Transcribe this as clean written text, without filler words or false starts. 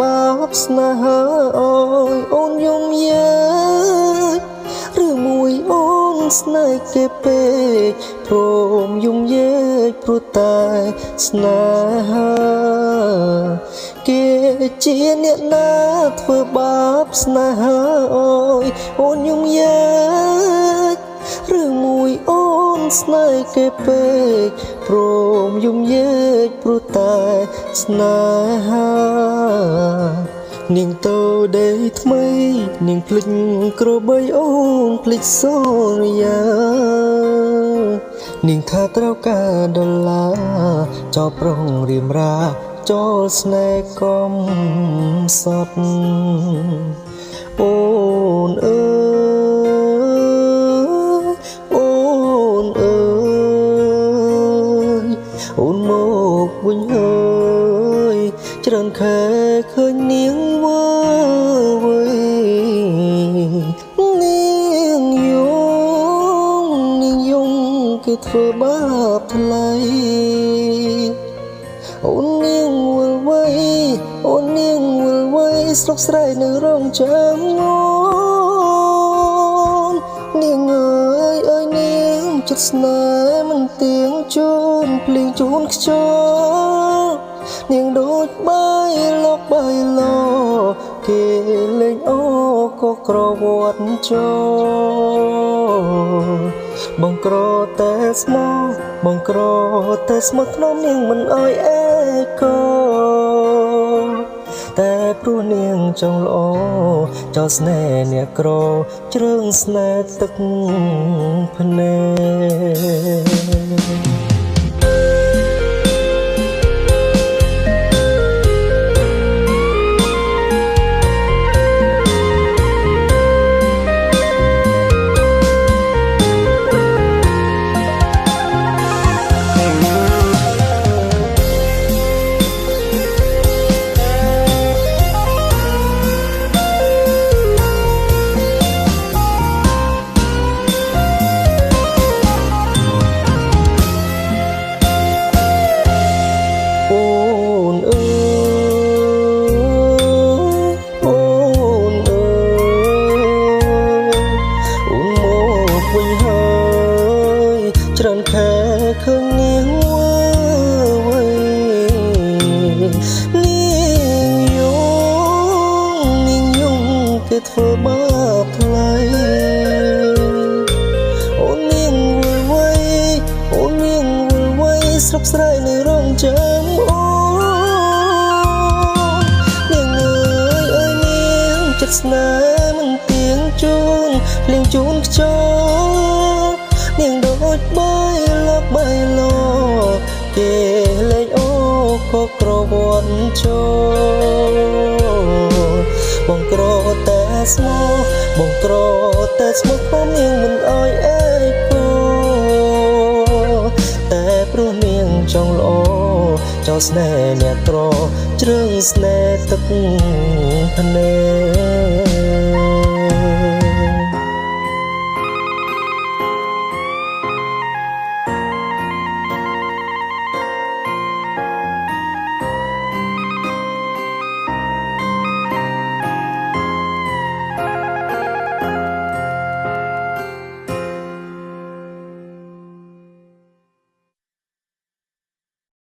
បាបស្នេហាអើយអូនយំយើឬមួយអូនស្នេហ៍គេពេកព្រមយំយើព្រោះតែស្នេហាគេជាអ្នកណាធ្វើបាបស្នេហាអើយអូនយំយើឬមួយអូនស្នេហ៍គេពេកព្រមយំយើព្រោះតែស្នេហានាងទៅដេកថ្មីនាងភ្លេចក្របីអូនភ្លេចសូរិយានាងថាត្រូវការដុល្លារចោលប្រុងរៀមរាចូលស្នេហ៍កំសត់អូនអើយអូនអើយអូនមកវិញអើយច្រើនខែឃើញនាងវើវៃនាងយងគឺធ្វើបាបថ្លៃអូននាងវល់វៃអូននាងវល់វៃស្រុកស្រែនៅរងចាំអូននាងអើយនាងចិត្តស្នេហ៍មិនទៀងជូនភ្លេងជូនខ្យល់នាងដូចបាយលោកបាយលោគេលេងអូក៏ក្រវត្តចូលបងក្រតែស្មោះបងក្រតែស្មោះក្នុងនាងមិនអើយអេកូតែព្រោះនាងចង់ល្អចោលស្នេហ៍អ្នកក្រជ្រើងស្នេហ៍ទឹកភ្នែកច្រើនខែឃើញនាងវើវៃនាងយងគេធ្វើបាបថ្លៃអូននាងវល់វៃអូននាងវល់វៃស្រុកស្រែនៅរងចាំអូនាងអើយនាងចិត្តស្នេហ៍មិនទៀងជូនភ្លៀងជូនខ្យល់នាងដូចបាយលោកបាយលោគេលេងអូក៏ក្រវត្តចូលបងក្រតែស្មោះបងក្រតែស្មោះព្រមនាងមិនអើយអេកូតែព្រោះនាងចង់ល្អចោលស្នេហ៍អ្នកក្រជ្រើងស្នេហ៍ទឹកភ្នែក